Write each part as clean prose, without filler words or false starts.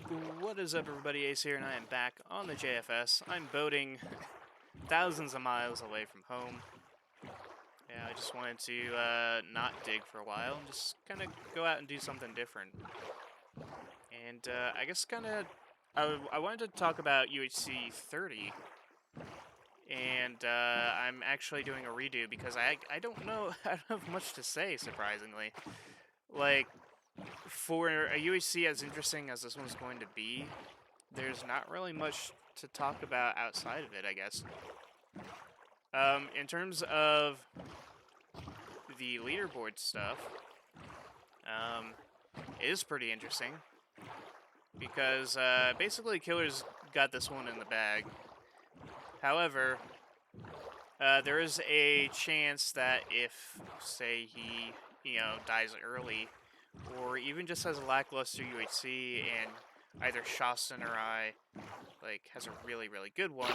What is up, everybody? Ace here, and I am back on the JFS. I'm boating thousands of miles away from home. Yeah, I just wanted to not dig for a while and just kind of go out and do something different. And I guess I wanted to talk about UHC 30, and I'm actually doing a redo because I don't know, I don't have much to say, surprisingly. Like, for a UHC as interesting as this one's going to be, there's not really much to talk about outside of it, I guess. In terms of the leaderboard stuff, um, it is pretty interesting because basically Killer's got this one in the bag. However, there is a chance that if, say, he, dies early, or even just has a lackluster UHC, and either Shastin or I, has a really, really good one,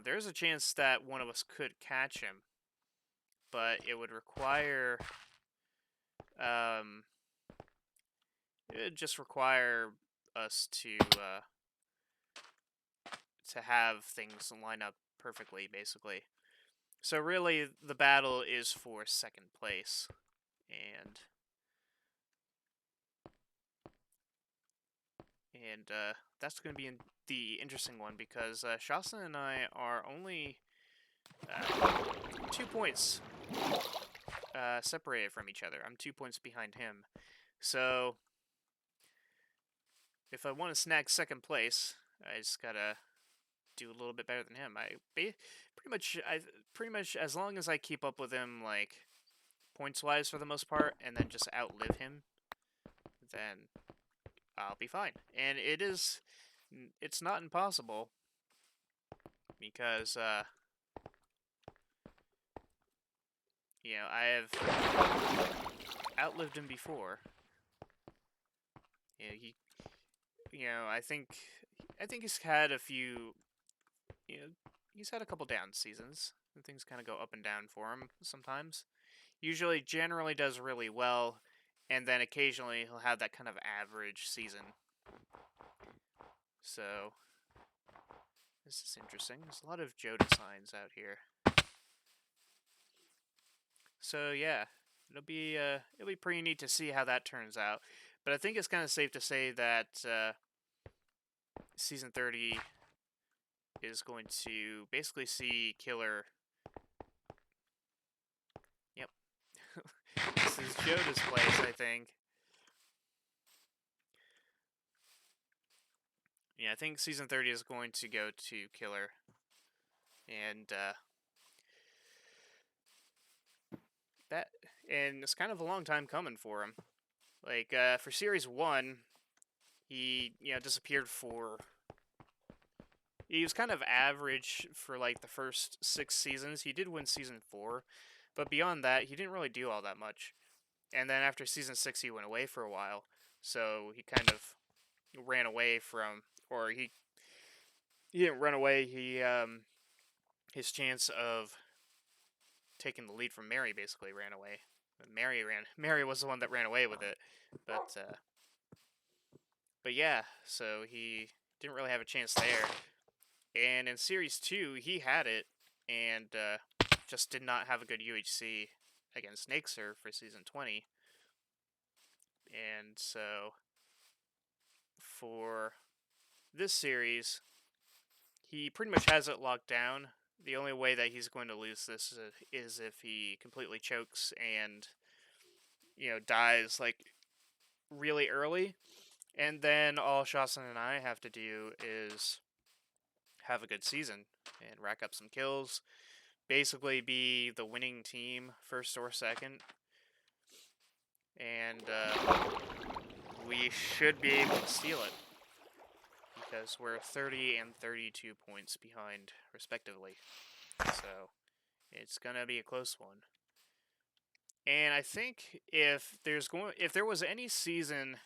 there's a chance that one of us could catch him, but it would require, it would just require us to have things line up perfectly, basically. So really, the battle is for second place, and that's going to be the interesting one because Shasta and I are only 2 points separated from each other. I'm 2 points behind him. So, if I want to snag second place, I just gotta do a little bit better than him. Pretty much as long as I keep up with him, like, points wise for the most part, and then just outlive him, then I'll be fine. And it's not impossible because I have outlived him before. He, I think he's had a few, he's had a couple down seasons, and things kind of go up and down for him sometimes. Generally does really well, and then occasionally he'll have that kind of average season. So, this is interesting. There's a lot of Joda signs out here. So yeah, it'll be pretty neat to see how that turns out. But I think it's kind of safe to say that season 30 is going to basically see Killer. Yep, this is Joda's place, I think. Yeah, I think season 30 is going to go to Killer, and it's kind of a long time coming for him. Like for series 1, he disappeared for. He was kind of average for like the first 6 seasons. He did win season 4, but beyond that, he didn't really do all that much. And then after season 6, he went away for a while. So he kind of ran away from, or he didn't run away. His chance of taking the lead from Mary basically ran away. Mary was the one that ran away with it, but yeah. So he didn't really have a chance there. And in series 2, he had it, and just did not have a good UHC against Naxer for season 20. And so for this series, he pretty much has it locked down. The only way that he's going to lose this is if he completely chokes and dies like really early. And then all Shasan and I have to do is have a good season and rack up some kills. Basically be the winning team, first or second. And we should be able to steal it. Because we're 30 and 32 points behind, respectively. So, it's gonna be a close one. And I think if there was any season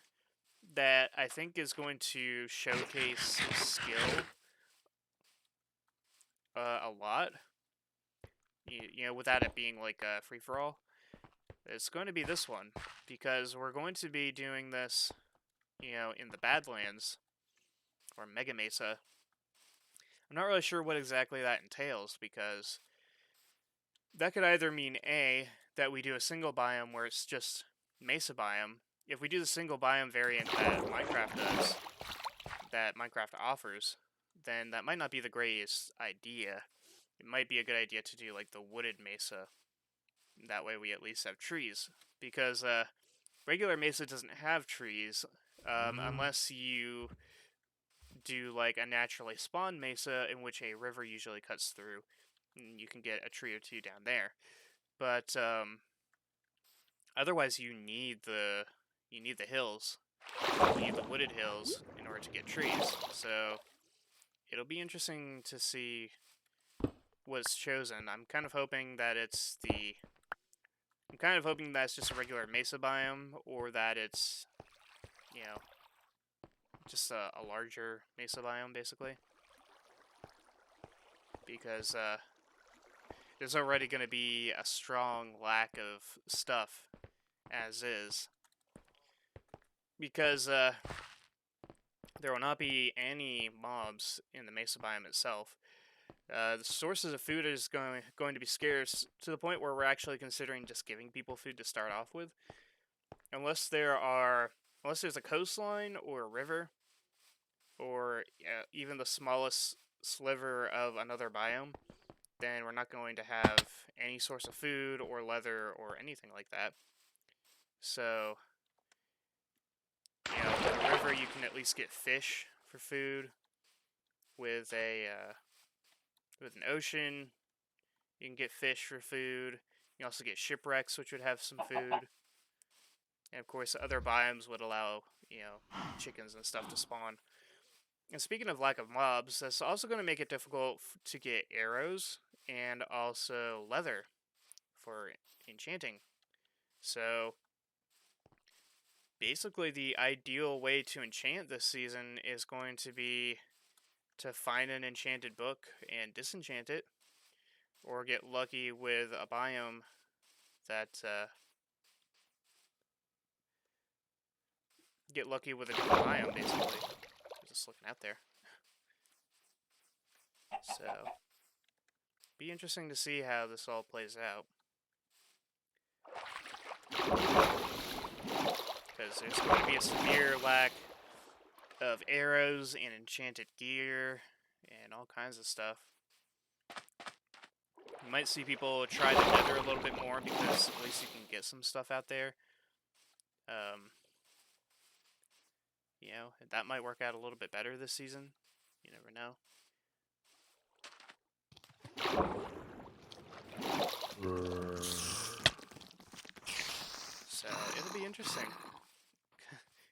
that I think is going to showcase skill a lot, without it being like a free-for-all, it's going to be this one, because we're going to be doing this you know, in the Badlands or Mega Mesa. I'm not really sure what exactly that entails, because that could either mean A, that we do a single biome where it's just Mesa biome. If we do the single biome variant that Minecraft offers, then that might not be the greatest idea. It might be a good idea to do like the wooded mesa. That way we at least have trees. Because regular mesa doesn't have trees, unless you do like a naturally spawned mesa in which a river usually cuts through. And you can get a tree or two down there. But otherwise you need the hills. You need the wooded hills in order to get trees. So it'll be interesting to see what's chosen. I'm kind of hoping that it's just a regular mesa biome, or that it's, you know, just a larger mesa biome, basically. Because there's already going to be a strong lack of stuff as is. Because there will not be any mobs in the mesa biome itself. The sources of food is going to be scarce, to the point where we're actually considering just giving people food to start off with. Unless there's a coastline or a river, or even the smallest sliver of another biome, then we're not going to have any source of food or leather or anything like that. So, you know, with a river you can at least get fish for food. With an ocean, you can get fish for food. You can also get shipwrecks, which would have some food. And of course, other biomes would allow, you know, chickens and stuff to spawn. And speaking of lack of mobs, that's also going to make it difficult to get arrows and also leather for enchanting. So basically the ideal way to enchant this season is going to be to find an enchanted book and disenchant it, or get lucky with a biome that get lucky with a different biome, basically. Just looking out there. So be interesting to see how this all plays out, because there's going to be a severe lack of arrows and enchanted gear and all kinds of stuff. You might see people try the nether a little bit more, because at least you can get some stuff out there. You know, that might work out a little bit better this season. You never know. So it'll be interesting,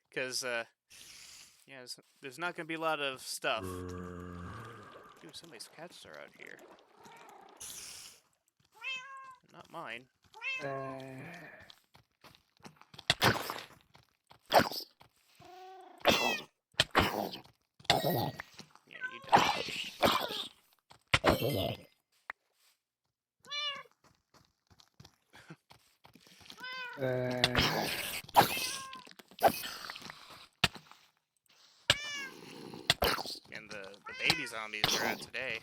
because yeah, there's not going to be a lot of stuff. Ooh, somebody's cats are out here. Not mine. Yeah, you die. And the baby zombies are out today.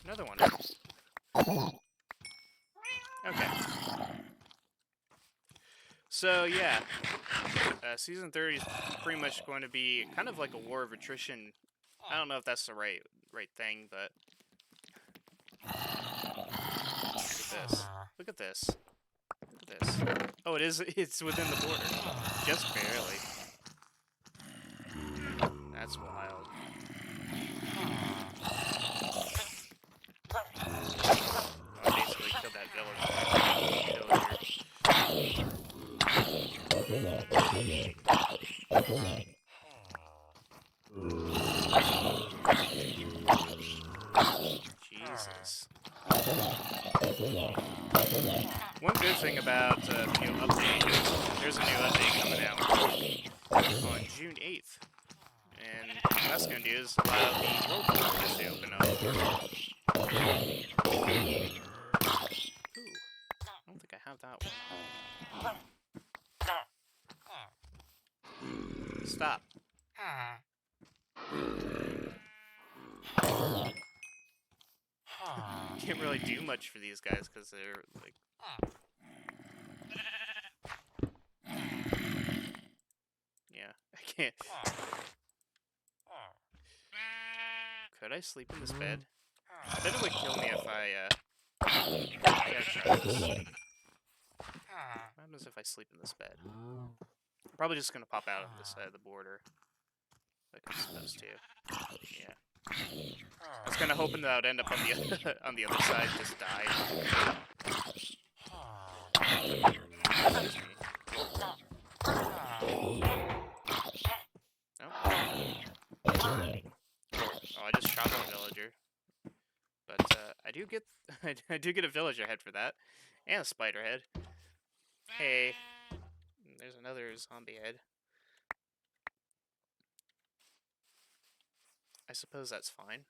Another one. Okay. So yeah, season 30 is pretty much going to be kind of like a war of attrition. I don't know if that's the right thing, but look at this. Look at this. Oh, it is. It's within the border, just barely. That's wild. I basically killed that villager. Jesus. One good thing about the new update is there's a new update coming out on June 8th. And what that's going to do is allow the world borders to open up. Ooh, I don't think I have that one. Stop. Can't really do much for these guys because they're like. Yeah, I can't. Could I sleep in this bed? I bet it would kill me if I gotta try this. What happens if I sleep in this bed? I'm probably just gonna pop out of this side of the border. Like I'm supposed to. Yeah. I was kind of hoping that I would end up on the on the other side, and just die. Excuse me. No. Oh, I just shot one villager. But I do get I do get a villager head for that, and a spider head. Hey, there's another zombie head. I suppose that's fine.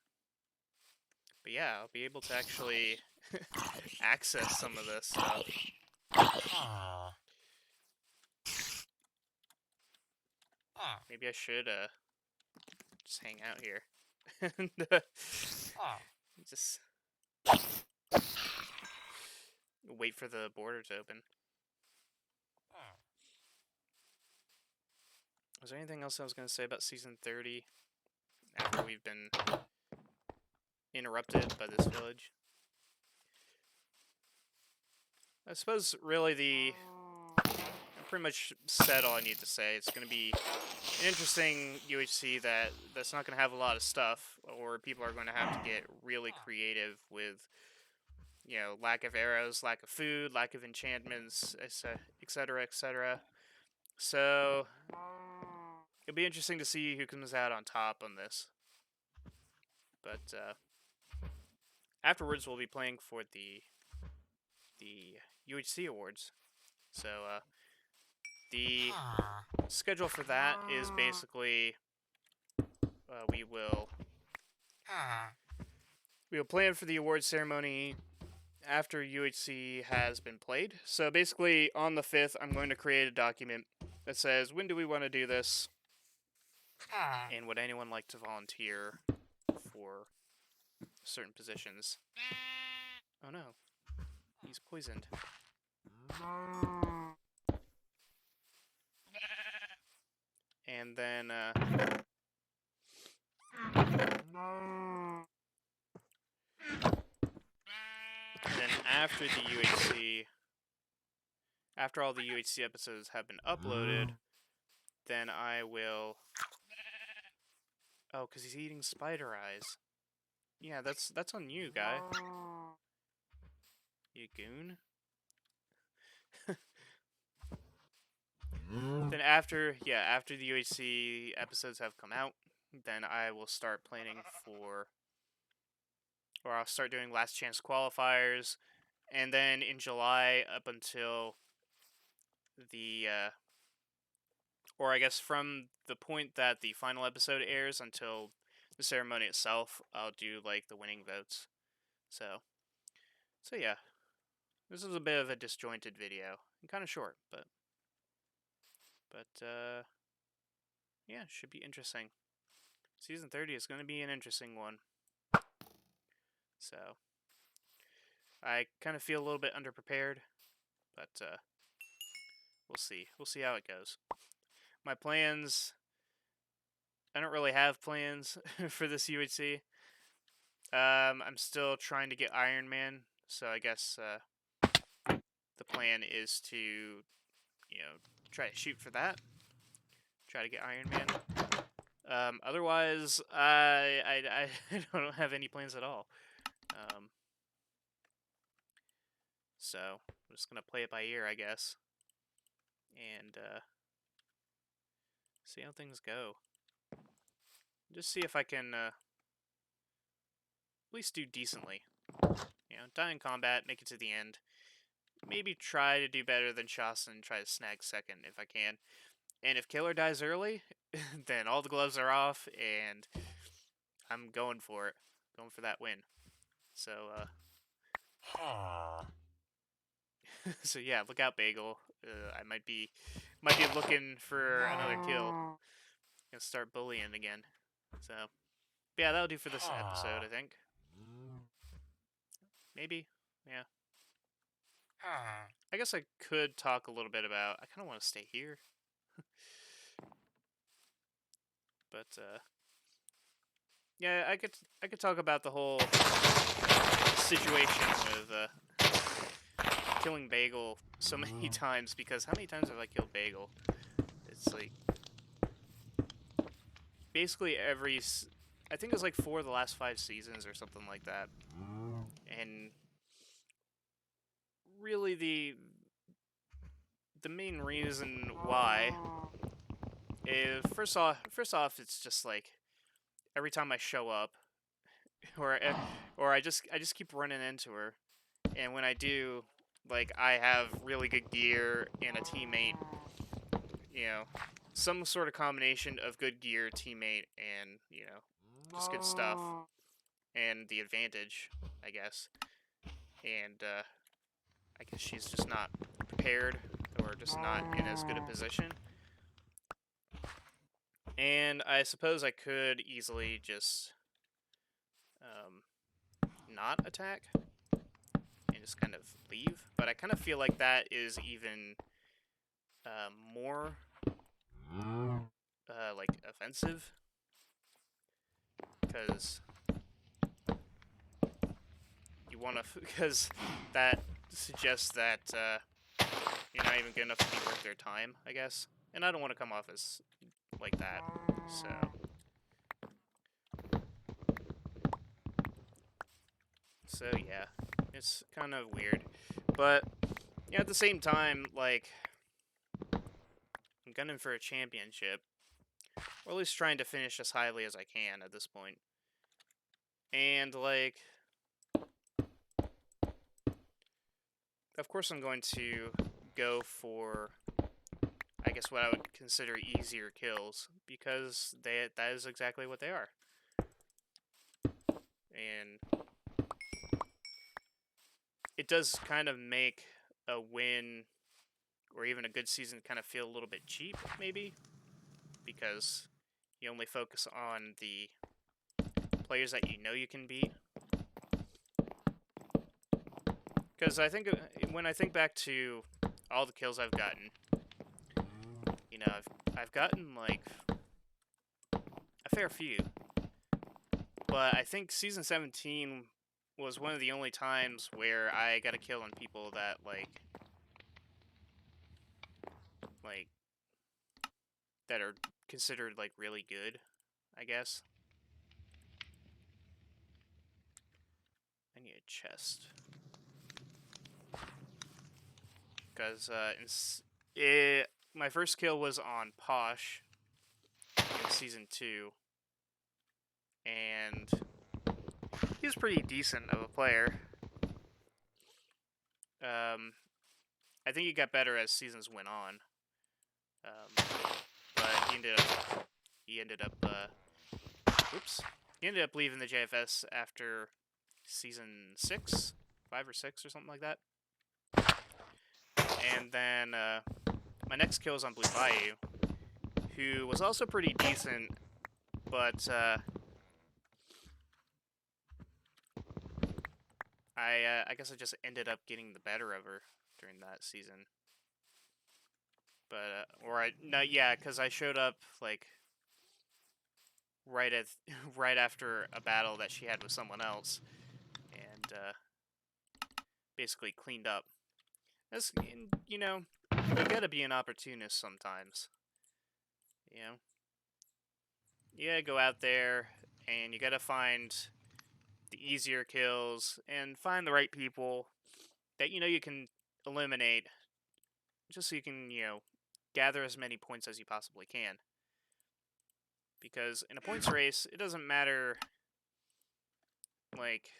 But yeah, I'll be able to actually access some of this stuff. Maybe I should just hang out here and just wait for the border to open. Was there anything else I was going to say about Season 30 after we've been interrupted by this village? I suppose really I pretty much said all I need to say. It's going to be an interesting UHC that's not going to have a lot of stuff, or people are going to have to get really creative with, you know, lack of arrows, lack of food, lack of enchantments, etc., etc. So it'll be interesting to see who comes out on top on this. But afterwards, we'll be playing for the UHC awards. So the schedule for that is basically we will plan for the award ceremony after UHC has been played. So basically, on the 5th, I'm going to create a document that says, when do we want to do this? And would anyone like to volunteer for certain positions? Oh no, he's poisoned. And then, after the UHC, after all the UHC episodes have been uploaded, then I will. Oh, because he's eating spider eyes. Yeah, that's on you, guy. You goon. Then after the UHC episodes have come out, then I will start planning for, or I'll start doing last chance qualifiers, and then in July up until the, or I guess from the point that the final episode airs until the ceremony itself, I'll do like the winning votes. So yeah, this is a bit of a disjointed video, and kind of short, but yeah, should be interesting. Season 30 is going to be an interesting one. So I kind of feel a little bit underprepared, but we'll see. We'll see how it goes. My plans, I don't really have plans for this UHC. I'm still trying to get Iron Man, so I guess the plan is to, you know, try to shoot for that. Try to get Iron Man. Otherwise, I don't have any plans at all. So I'm just gonna play it by ear, I guess, and see how things go. Just see if I can at least do decently. You know, die in combat, make it to the end. Maybe try to do better than Shasta and try to snag second if I can. And if Killer dies early, then all the gloves are off, and I'm going for it. Going for that win. So, so yeah, look out, Bagel. I might be looking for another kill. Gonna start bullying again. So, yeah, that'll do for this episode, I think. Maybe, yeah. I guess I could talk a little bit about. I kind of want to stay here, but yeah, I could talk about the whole situation with killing Bagel so many times, because how many times have I killed Bagel? It's like basically I think it was like 4 of the last 5 seasons or something like that. And really the main reason why is first off it's just like every time I show up or I just keep running into her, and when I do, like, I have really good gear and a teammate, you know, some sort of combination of good gear, teammate, and, you know, just good stuff, and the advantage, I guess. And I guess she's just not prepared, or just not in as good a position. And I suppose I could easily just not attack and just kind of leave, but I kind of feel like that is even more like offensive, because you want to, because that suggests that you're not even good enough to be worth their time, I guess. And I don't want to come off as like that, so yeah, it's kind of weird, but yeah, at the same time, like, I'm gunning for a championship, or at least trying to finish as highly as I can at this point. And, like, of course I'm going to go for, I guess, what I would consider easier kills, because that is exactly what they are. And it does kind of make a win, or even a good season, kind of feel a little bit cheap, maybe, because you only focus on the players that you know you can beat. Because I think, when I think back to all the kills I've gotten, you know, I've gotten, like, a fair few. But I think Season 17 was one of the only times where I got a kill on people that, like, that are considered, like, really good, I guess. I need a chest. Because, my first kill was on Posh in Season 2. And he was pretty decent of a player. I think he got better as seasons went on. But he ended up leaving the JFS after Season 6, 5 or 6 or something like that. And then my next kill was on Blue Bayou, who was also pretty decent, but I guess I just ended up getting the better of her during that season. But because I showed up, like, right after a battle that she had with someone else, and basically cleaned up. You know, you gotta be an opportunist sometimes. You know, you gotta go out there and you gotta find the easier kills and find the right people that you know you can eliminate, just so you can, you know, gather as many points as you possibly can. Because in a points race, it doesn't matter, like,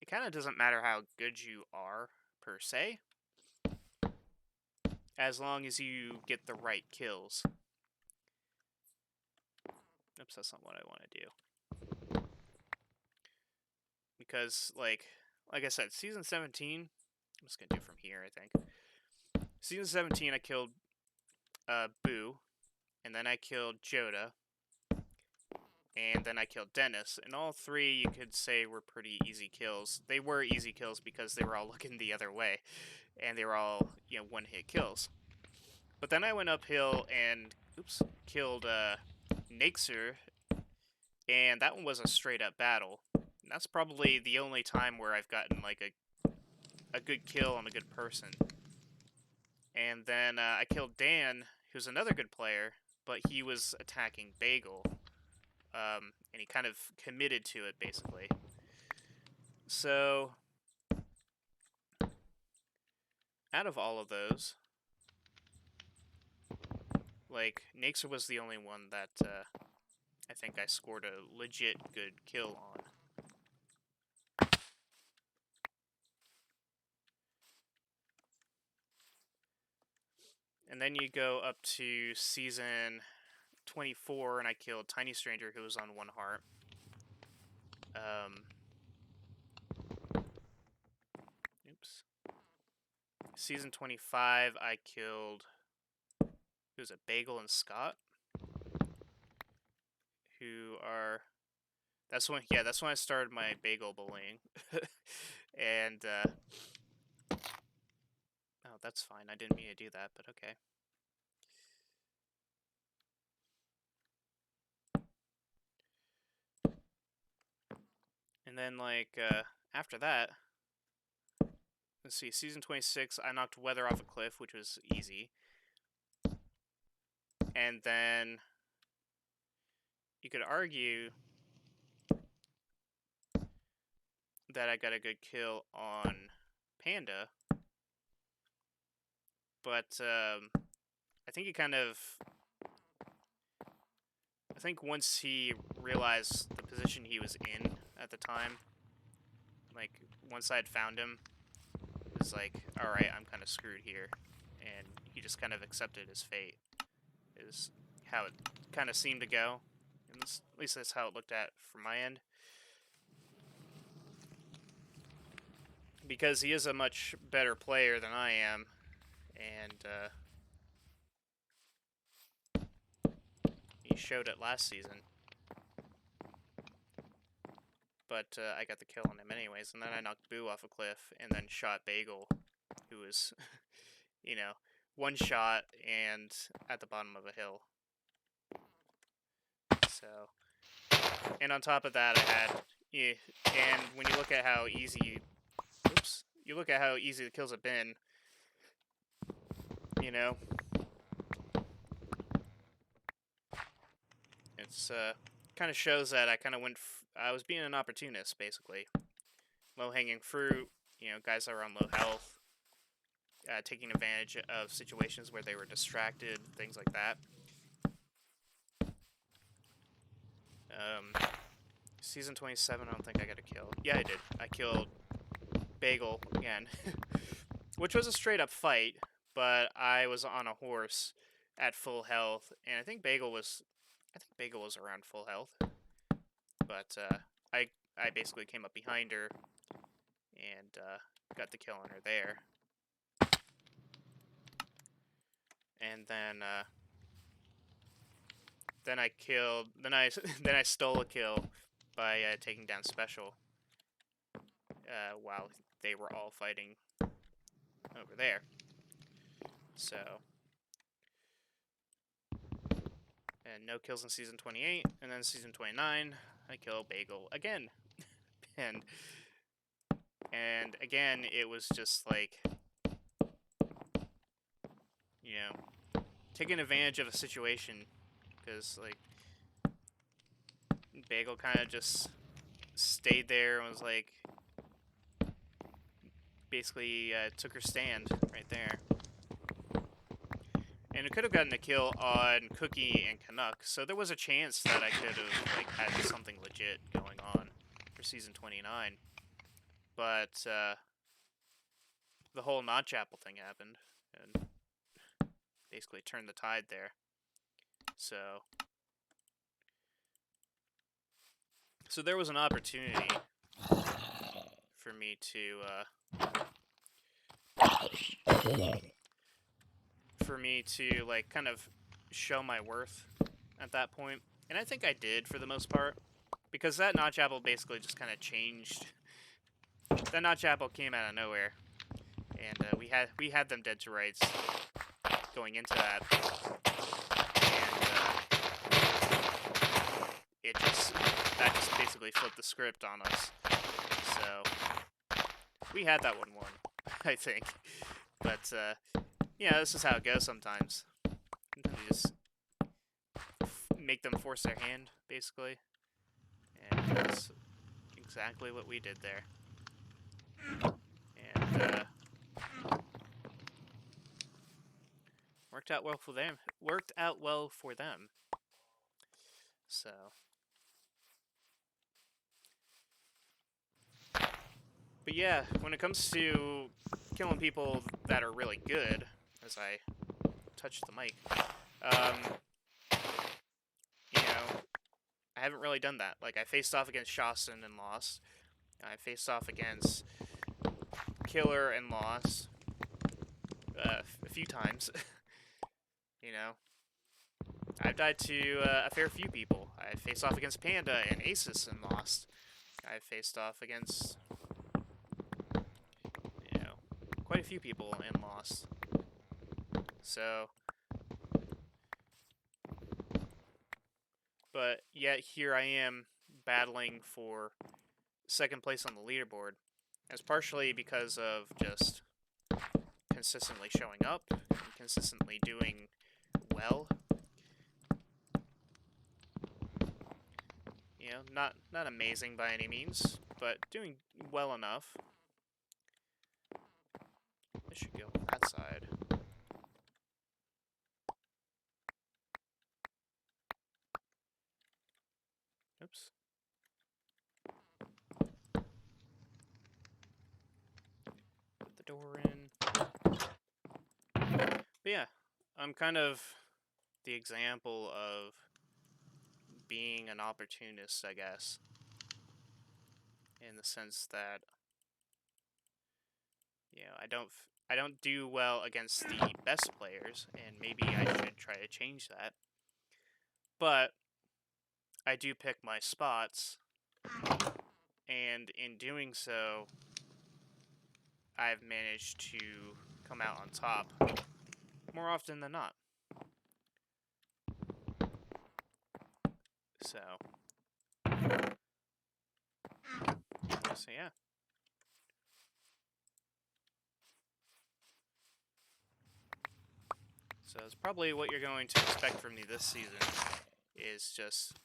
it kind of doesn't matter how good you are, per se, as long as you get the right kills. Oops, that's not what I want to do. because, like I said, Season 17, I'm just going to do it from here, I think. Season 17, I killed Boo, and then I killed Joda, and then I killed Dennis. And all three, you could say, were pretty easy kills. They were easy kills because they were all looking the other way, and they were all, you know, one-hit kills. But then I went uphill and, killed Nixer, and that one was a straight-up battle. And that's probably the only time where I've gotten, like, a good kill on a good person. And then I killed Dan, who's another good player, but he was attacking Bagel. And he kind of committed to it, basically. So, out of all of those, like, Nixer was the only one that I think I scored a legit good kill on. And then you go up to Season 24, and I killed Tiny Stranger, who was on 1 heart. Season 25, I killed, who was it, Bagel and Scott, who are, that's when I started my Bagel bullying. And, oh, that's fine, I didn't mean to do that, but okay. And then, like, after that, let's see, Season 26, I knocked Weather off a cliff, which was easy. And then you could argue that I got a good kill on Panda, but I think he kind of, I think once he realized the position he was in at the time, like, once I'd found him, it was like, alright, I'm kind of screwed here, and he just kind of accepted his fate, is how it kind of seemed to go, and at least that's how it looked at from my end. Because he is a much better player than I am, and he showed it last season. But I got the kill on him anyways, and then I knocked Boo off a cliff, and then shot Bagel, who was, you know, 1 shot and at the bottom of a hill. So, and on top of that, I had, and when you look at how easy, you look at how easy the kills have been, you know, it's kind of shows that I kind of I was being an opportunist, basically. Low-hanging fruit, you know, guys that were on low health, taking advantage of situations where they were distracted, things like that. Season 27, I don't think I got a kill. Yeah, I did. I killed Bagel again, which was a straight-up fight, but I was on a horse at full health, and I think Bagel was around full health. But I basically came up behind her and got the kill on her there. And then I killed. Then I stole a kill by taking down Special while they were all fighting over there. So, and no kills in Season 28, and then Season 29, I kill Bagel again, and again it was just like, you know, taking advantage of a situation, because like Bagel kind of just stayed there and was like, basically took her stand right there. And it could have gotten a kill on Cookie and Canuck, so there was a chance that I could have like had something legit going on for Season 29. But the whole Notch Apple thing happened, and basically turned the tide there. So there was an opportunity me to like kind of show my worth at that point, and I think I did for the most part, because that notch apple basically just kind of changed. That notch apple came out of nowhere, and we had them dead to rights going into that, and that just basically flipped the script on us. So we had that one won, I think. But yeah, this is how it goes sometimes. You just make them force their hand, basically, and that's exactly what we did there. And worked out well for them. Worked out well for them. So. But yeah, when it comes to killing people that are really good, as I touch the mic, you know, I haven't really done that. Like, I faced off against Shawson and lost. I faced off against Killer and lost a few times. You know, I've died to a fair few people. I faced off against Panda and Asus and lost. I faced off against, you know, quite a few people and lost. So, but yet here I am battling for second place on the leaderboard. It's partially because of just consistently showing up, and consistently doing well. You know, not amazing by any means, but doing well enough. I should go on that side. Oops. Put the door in. But yeah, I'm kind of the example of being an opportunist, I guess. In the sense that, you know, I don't do well against the best players, and maybe I should try to change that. But I do pick my spots, and in doing so, I've managed to come out on top more often than not. So yeah. So it's probably what you're going to expect from me this season, is just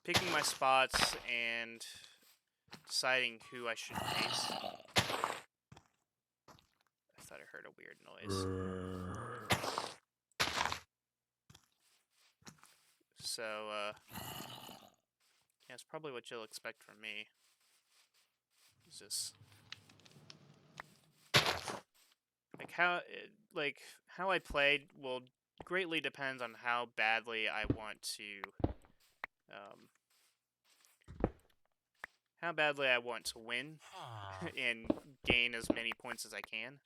picking my spots and deciding who I should face. I thought I heard a weird noise. So, yeah, it's probably what you'll expect from me. It's just how I played will greatly depend on how badly I want to win and gain as many points as I can.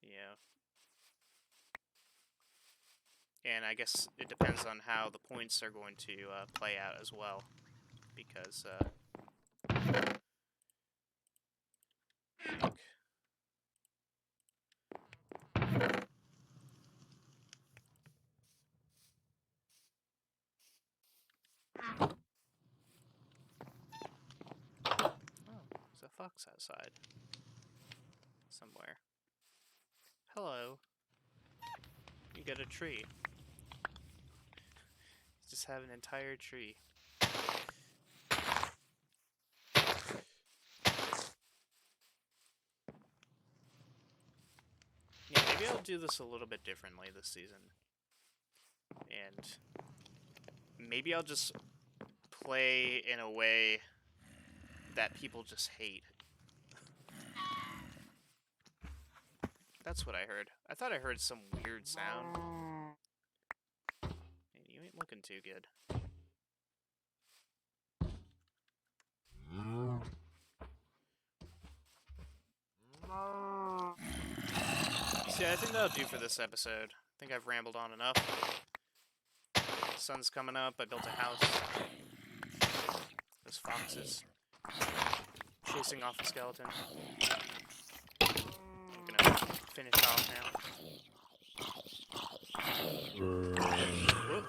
Yeah. And I guess it depends on how the points are going to play out as well, because there's a fox outside somewhere. Hello. You got a tree. Just have an entire tree. Yeah, maybe I'll do this a little bit differently this season. And maybe I'll just play in a way that people just hate. That's what I heard. I thought I heard some weird sound. And you looking too good. So yeah, I think that'll do for this episode. I think I've rambled on enough. Sun's coming up. I built a house. Those foxes chasing off the skeleton. I'm gonna finish off now. Whoop.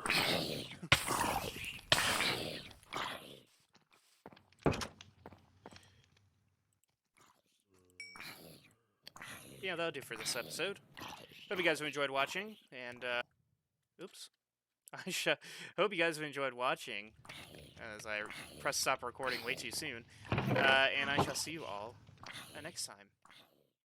Yeah, that'll do for this episode. Hope you guys have enjoyed watching, and oops. Hope you guys have enjoyed watching, as I press stop recording way too soon, and I shall see you all next time.